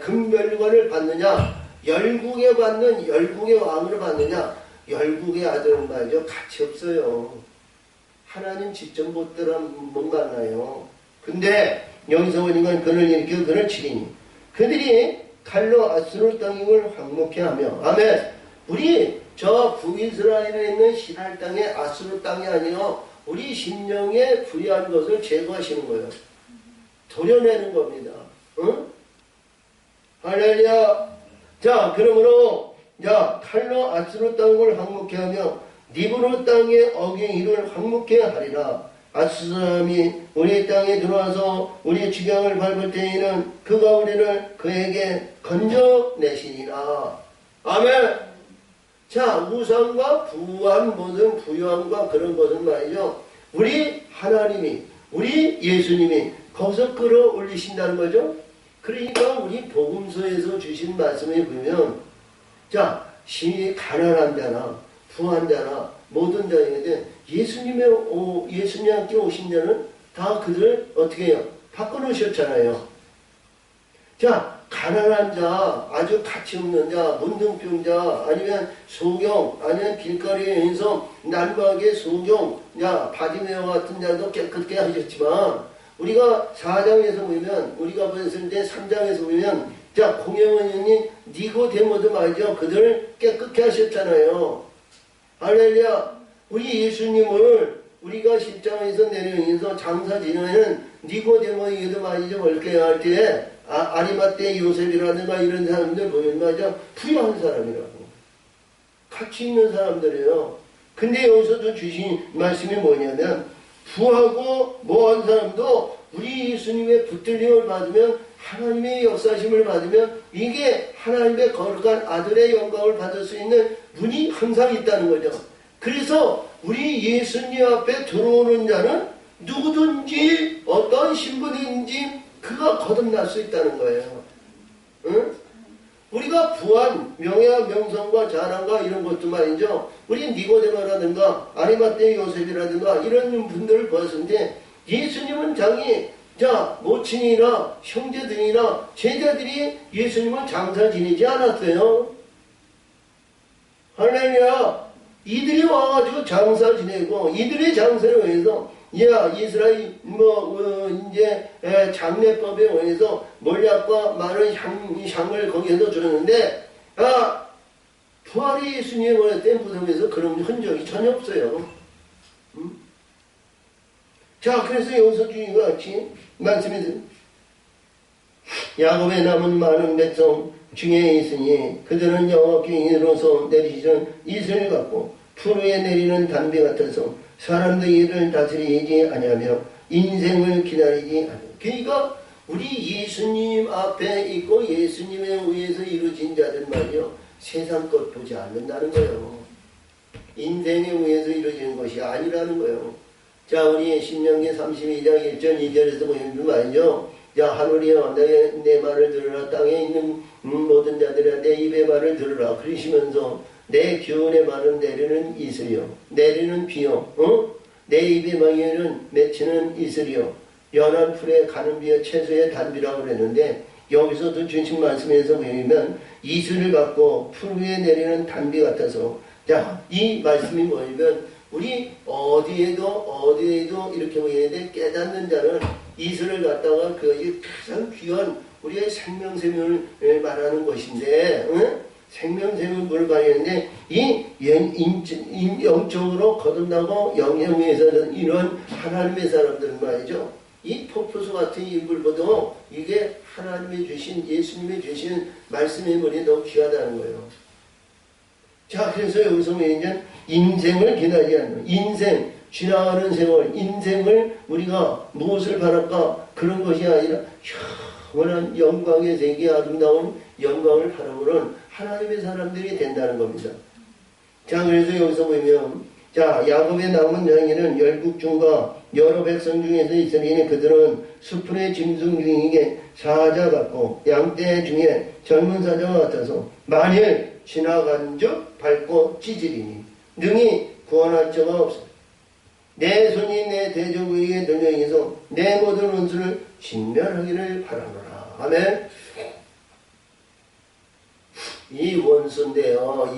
금멸관을 받느냐, 열국에 받는 열국의 왕을 받느냐. 열국의 아들은 말이죠, 가치 없어요. 하나님 직접 못 만나요. 근데 여기서 보니까 그를 일으켜 그를 치리니 그들이 칼로 아수르 땅임을 황목케 하며. 아멘. 우리 저 북이스라엘에 있는 신할 땅의 아수르 땅이 아니요 우리 심령에 불의한 것을 제거하시는 거예요. 도려내는 겁니다. 응? 할렐루야. 자, 그러므로 칼로 아수르 땅을 황목케 하며 니브로 땅의 어갱이를 황목케 하리라. 아수르 사람이 우리 땅에 들어와서 우리의 주경을 밟을 때에는 그가 우리를 그에게 건져내시니라. 아멘. 자, 우상과 부한 모든 부유함과 그런 것은 말이죠. 우리 하나님이, 우리 예수님이 거기서 끌어올리신다는 거죠. 그러니까 우리 복음서에서 주신 말씀에 보면 가난한 자나 부한 자나 모든 자에게 예수님한테 오신 자는 다 그들을 어떻게 해요? 바꿔놓으셨잖아요. 자, 가난한 자, 아주 가치 없는 자, 문둥병자, 아니면 소경, 아니면 길거리에서 난무하게 소경, 바디메어 같은 자도 깨끗게 하셨지만, 우리가 4장에서 보면, 우리가 봤을 때 3장에서 보면, 공회원이 니고데모도 말이죠. 그들을 깨끗게 하셨잖아요. 할렐루야. 우리 예수님을 우리가 십자가에서 내려오면서 장사 지내는 니고데모에게도 말이죠. 뭘게 할 때, 아리마떼 요셉이라든가 이런 사람들 보면 말이죠. 부유한 사람이라고. 가치 있는 사람들이에요. 근데 여기서도 주신 말씀이 뭐냐면, 부하고 뭐한 사람도 우리 예수님의 붙들림을 받으면, 하나님의 역사심을 받으면, 이게 하나님의 거룩한 아들의 영광을 받을 수 있는 문이 항상 있다는 거죠. 그래서 우리 예수님 앞에 들어오는 자는 누구든지 어떤 신분인지 그가 거듭날 수 있다는 거예요. 응? 우리가 부한 명예와 명성과 자랑과 이런 것도 말이죠. 우리 니고데모라든가 아리마떼 요셉이라든가 이런 분들을 보았는데 예수님은 모친이나 형제들이나 제자들이 예수님을 장사 지내지 않았어요. 할렐루야. 이들이 와가지고 장사 지내고 이들의 장사에 의해서 이스라엘 장례법에 의해서 몰약과 많은 향을 거기에서 주었는데 부활의 예수님의 원했던 부동에서 그런 흔적이 전혀 없어요. 자, 그래서 여기서 주님과 같이 말씀해서 야곱의 남은 많은 백성 중에 있으니 그들은 여호와께 이르러서 내리시는 이슬을 갖고 풀 위에 내리는 단비 같아서 사람들의 일을 다스리지 아니하며 인생을 기다리지 아니하며. 그러니까 우리 예수님 앞에 있고 예수님에 의해서 이루어진 자들 말이요, 세상 것 보지 않는다는 거예요. 인생에 의해서 이루어지는 것이 아니라는 거예요. 자, 우리 신명기 32장 1절 2절에서 보이는 말이죠. 자, 하늘이여 내 말을 들으라. 땅에 있는 모든 자들아 내 입의 말을 들으라. 그러시면서 내 기운의 말은 내리는 이슬이요 내리는 비요 내 입의 망에는 맺히는 이슬이요 연한 풀에 가는 비요 채소의 단비라고 그랬는데, 여기서도 주신 말씀에서 보면 이슬을 갖고 풀 위에 내리는 단비 같아서, 자, 이 말씀이 뭐냐면 우리 어디에도 이렇게 보여야 돼. 깨닫는 자는 이슬을 갖다가 그것이 가장 귀한 우리의 생명샘을 말하는 것인데, 생명샘을 말하는데, 이 영적으로 거듭나고 영영에서는 이런 하나님의 사람들은 말이죠, 이 폭포수 같은 인물보다 이게 하나님이 주신, 예수님이 주신 말씀의 물이 더 귀하다는 거예요. 자, 그래서 여기서 이제 인생을 기다리지 않는, 인생, 지나가는 세월, 인생을 우리가 무엇을 바랄까? 그런 것이 아니라 영원한 영광의 세계, 아름다운 영광을 바라보는 하나님의 사람들이 된다는 겁니다. 자, 그래서 여기서 보면, 자, 야곱의 남은 장에는 열국 중과 여러 백성 중에서 있으니 그들은 수풀의 짐승 중에게 사자 같고 양떼 중에 젊은 사자와 같아서 만일 지나간 즉 밟고 찢으리니 능히 구원할 자가 없어. 내 손이 내 대적에게 들려있어 내 모든 원수를 진멸하기를 바라노라. 아멘. 이 원수인데요,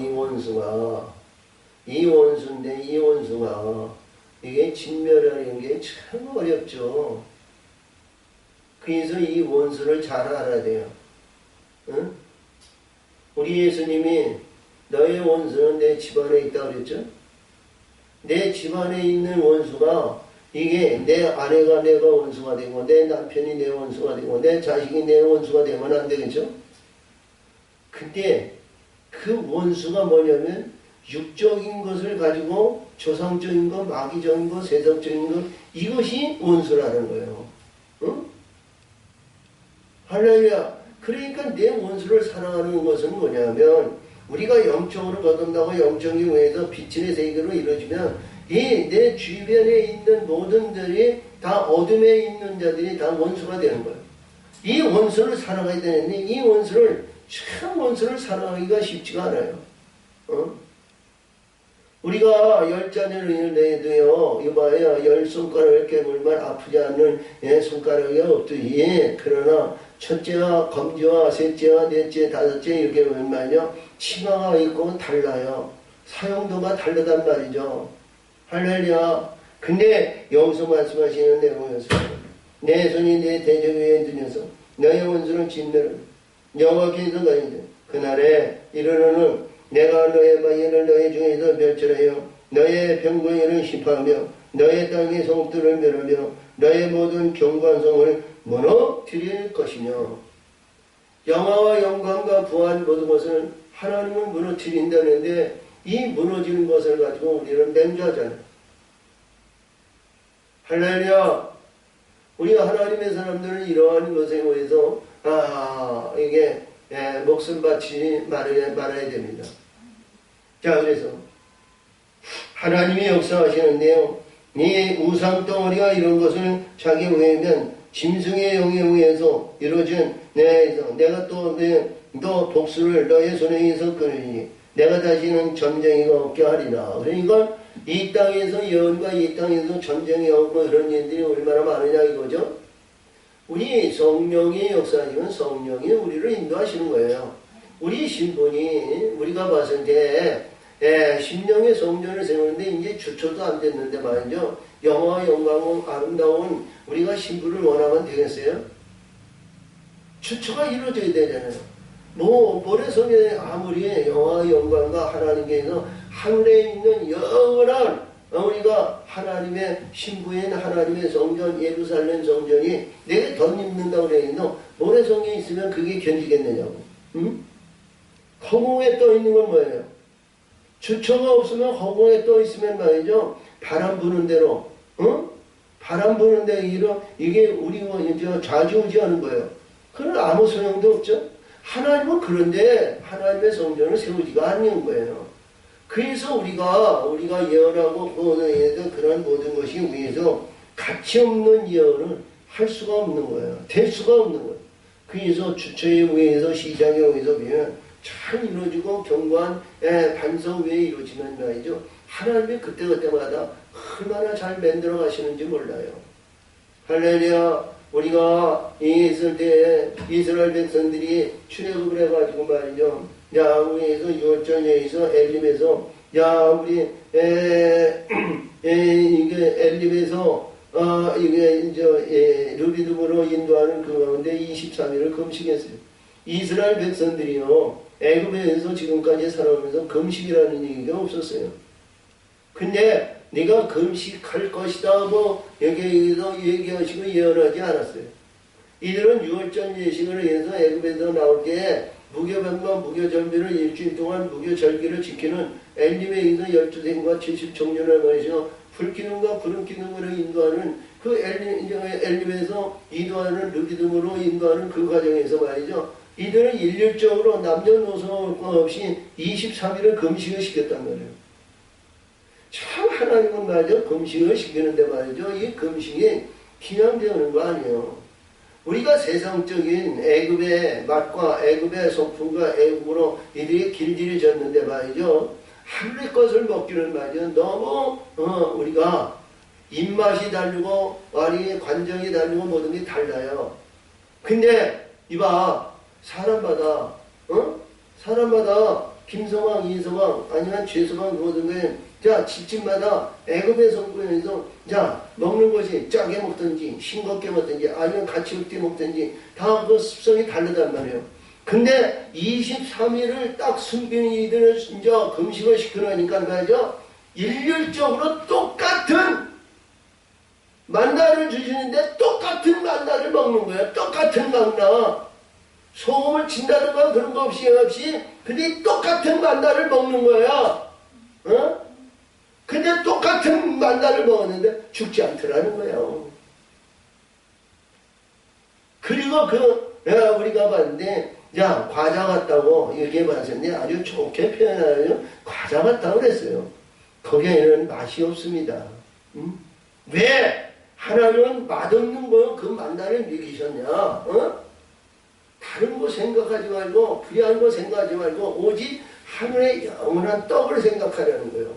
이 원수가 이게 진멸하는 게 참 어렵죠. 그래서 이 원수를 잘 알아야 돼요. 응? 우리 예수님이 너의 원수는 내 집안에 있다고 그랬죠? 내 집안에 있는 원수가 이게 내 아내가 내가 원수가 되고 내 남편이 내 원수가 되고 내 자식이 내 원수가 되면 안 되겠죠? 근데 그 원수가 뭐냐면 육적인 것을 가지고 조상적인 것, 마귀적인 것, 세상적인 것, 이것이 원수라는 거예요. 응? 할렐루야. 그러니까 내 원수를 사랑하는 것은 뭐냐면 우리가 영적으로 거듭나고 영적인 외에서 빛의 세계로 이루어지면 이 내 주변에 있는 모든들이 다 어둠에 있는 자들이 다 원수가 되는 거예요. 이 원수를 사랑해야 되는데 이 원수를 사랑하기가 쉽지가 않아요. 우리가 10자녀를 내도요, 이봐요, 10손가락을 깨물면 아프지 않는 손가락이 없듯이, 그러나 첫째와 검지와 셋째와 넷째, 다섯째 이렇게 보면 말이요, 치마가 있고 달라요. 사용도가 다르단 말이죠. 할렐루야. 근데 여기서 말씀하시는 내용이었어요. 내 손이 내 대적 위에 들려서 너의 원수는 진멸을 여호와께서 가인데 그날에 이르러는 내가 너의 마귀를 너의 중에서 멸절하여 너의 병거에는 심판하며 너의 땅의 성들을 멸하며 너의 모든 경관성을 무너뜨릴 것이며. 영화와 영광과 부한 모든 것을 하나님은 무너뜨린다는데 이 무너지는 것을 가지고 우리는 맹조하잖아요. 할렐루야. 우리가 하나님의 사람들은 이러한 것에 의해서 이게 목숨 바치지 말아야 됩니다. 자, 그래서 하나님이 역사하시는데요, 이 우상 덩어리가 이런 것을 자기 외면 짐승의 영에 의해서 이루어진 내가 또 복수를 너의 손에 의해서 끊으니 내가 다시는 전쟁이 없게 하리라. 그러니까 이 땅에서 예언과 이 땅에서 전쟁이 없고 그런 일들이 얼마나 많으냐 이거죠. 우리 성령이 역사하시면 성령이 우리를 인도하시는 거예요. 우리 신분이 우리가 봤을 때 심령의 성전을 세우는데 이제 주초도 안 됐는데 말이죠. 영화와 영광은 아름다운 우리가 신분을 원하면 되겠어요? 주초가 이루어져야 되잖아요. 모래성에 아무리 영화와 영광과 하나님께서 하늘에 있는 영원한 우리가 하나님의 신부인 하나님의 성전 예루살렘 성전이 내게 덧입는다고 그래도 모래성에 있으면 그게 견디겠느냐고. 응? 허공에 떠 있는 건 뭐예요? 주처가 없으면 허공에 떠 있으면 말이죠. 바람 부는 대로, 응? 바람 부는 대로 이게 우리가 이제 좌지우지하는 거예요. 그건 아무 소용도 없죠. 하나님은 그런데 하나님의 성전을 세우지가 않는 거예요. 그래서 우리가 예언하고 구원에서 그런 모든 것이 위에서 가치 없는 예언을 할 수가 없는 거예요. 될 수가 없는 거예요. 그래서 주처에 위에서 시장에 위에서 보면 잘 이루어지고 견고한 반석 위에 이루어지는 말이죠. 하나님이 그때그때마다 얼마나 잘 만들어 가시는지 몰라요. 할렐루야. 우리가 있을 때 이스라엘 백성들이 출애굽을 해가지고 말이죠. 야, 우리에서 유월절에서 엘림에서 야, 우리 이게 엘림에서 이게 이제 르비딤으로 인도하는 그 가운데 23일을 금식했어요. 이스라엘 백성들이요 애굽에서 지금까지 살아오면서 금식이라는 얘기가 없었어요. 근데 네가 금식할 것이다 뭐 여기에서 얘기하시고 예언하지 않았어요. 이들은 유월절 예식을 해서 애굽에서 나올 때 무교병과 무교절기를 일주일 동안 무교절기를 지키는 엘림에 있는 12생과 70청년을 말이죠. 불기둥과 구름기둥으로 인도하는 그 엘림에서 인도하는 르비딤으로 인도하는 그 과정에서 말이죠. 이들은 일률적으로 남녀노소 없이 23일을 금식을 시켰단 말이에요. 참 하나님은 말이죠. 금식을 시키는데 말이죠. 이 금식이 그냥 되는 거 아니에요. 우리가 세상적인 애굽의 맛과 애굽의 소풍과 애굽으로 이들이 길들여졌는데 말이죠. 하늘의 것을 먹기는 말이죠. 너무 우리가 입맛이 다르고 아니 관정이 다르고 모든 게 달라요. 근데 이봐 사람마다 김서방, 이서방 아니면 최서방 모든 게 자, 집집마다 애굽의 성부에서 자, 먹는 것이 짜게 먹든지 싱겁게 먹든지 아니면 같이 으깨 먹든지 다 그 습성이 다르단 말이에요. 근데 23일을 딱 숨긴 이들을 이제 금식을 시켜놓으니까 말이죠. 일률적으로 똑같은 만나를 주시는데 똑같은 만나를 먹는 거예요. 똑같은 만나. 소금을 친다든가 그런 거 없이 근데 똑같은 만나를 먹는 거야. 어? 근데 똑같은 만나를 먹었는데 죽지 않더라는 거예요. 그리고 우리가 봤는데 야 과자 같다고 얘기해 봤었는데 아주 좋게 표현하여 과자 같다고 그랬어요. 거기에는 맛이 없습니다. 왜? 하나님은 맛없는 거 그 만나를 먹이셨냐? 다른 거 생각하지 말고 불의한 거 생각하지 말고 오직 하늘의 영원한 떡을 생각하라는 거예요.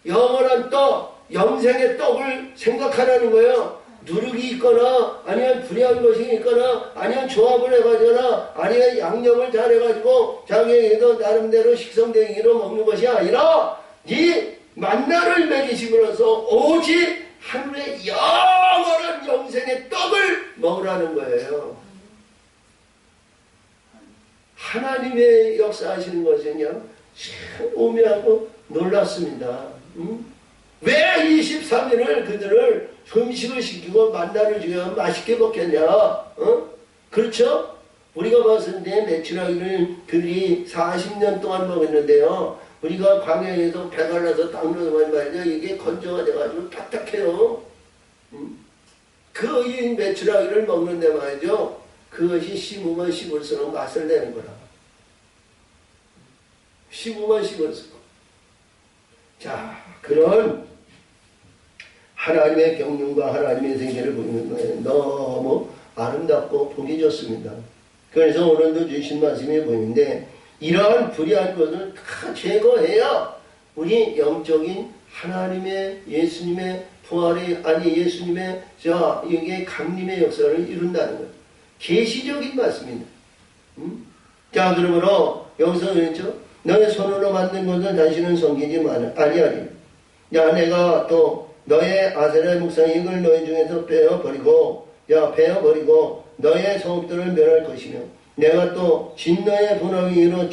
영원한 떡, 영생의 떡을 생각하라는 거예요. 누룩이 있거나 아니면 불의한 것이 있거나 아니면 조합을 해가지거나 아니면 양념을 잘해가지고 자기에도 나름대로 식성되기로 먹는 것이 아니라 이 만나를 먹이심으로써 오직 하늘의 영원한 영생의 떡을 먹으라는 거예요. 하나님의 역사하시는 것은요 참 오묘하고 놀랍습니다. 왜 23일을 그들을 금식을 시키고 만나를 주면 맛있게 먹겠냐? 그렇죠? 우리가 봤을 때 메추라기를 그들이 40년 동안 먹었는데요. 우리가 광야에서 배가 나서 땅으로만 말이죠. 이게 건조가 돼가지고 딱딱해요. 그 메추라기를 먹는데 말이죠. 그것이 씹으면 씹을수록 맛을 내는 거라. 씹으면 씹을수록. 자, 그런 하나님의 경륜과 하나님의 세계를 보이는 거예요. 너무 아름답고 보기 좋습니다. 그래서 오늘도 주신 말씀이 보이는데 이러한 불의한 것을 다 제거해야 우리 영적인 하나님의 예수님의 부활의 아니 예수님의 이게 강림의 역사를 이룬다는 거예요. 계시적인 말씀입니다. 자, 그러므로 여기서 그랬죠. 너의 손으로 만든 것은 다시는 섬기지 아니하리. 야, 내가 또 너의 아세라 묵상익을 너희 중에서 빼어버리고 너의 성읍들을 멸할 것이며 내가 또 진너의 분홍이로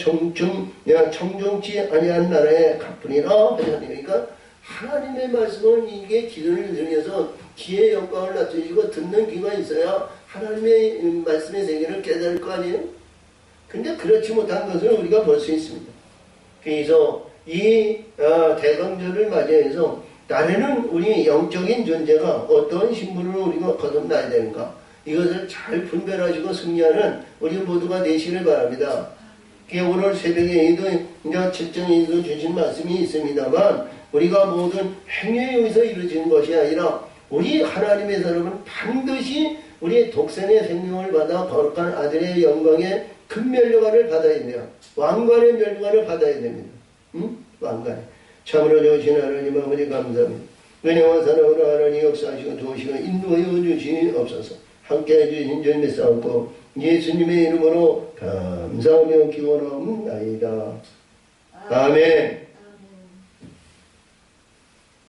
내가 청중치 아니한 나라에 갚으리라 하셨으니까 하나님의 말씀을 이게 기도를 드려서 귀의 영광을 낮춰주시고 듣는 귀가 있어야 하나님의 말씀의 세계를 깨달을 거 아니에요? 근데 그렇지 못한 것을 우리가 볼 수 있습니다. 그래서 이 대강절을 맞이해서 나는 우리 영적인 존재가 어떤 신분으로 우리가 거듭나야 되는가, 이것을 잘 분별하시고 승리하는 우리 모두가 되시를 바랍니다. 오늘 새벽에도 이제 책정에도 주신 말씀이 있습니다만, 우리가 모든 행위에 의해서 이루어지는 것이 아니라 우리 하나님의 사람은 반드시 우리의 독생의 생명을 받아 거룩한 아들의 영광의 큰 면류관을 받아야 돼요. 왕관의 면류관을 받아야 됩니다. 왕관. 참으로 좋으신 하나님 아버지 감사합니다. 은혜와 사랑으로 하나님 역사하시고 도우시고 인도하여 주시옵소서. 함께 해주신 줄 믿사옵고 예수님의 이름으로 감사하며 기원하옵나이다. 아멘.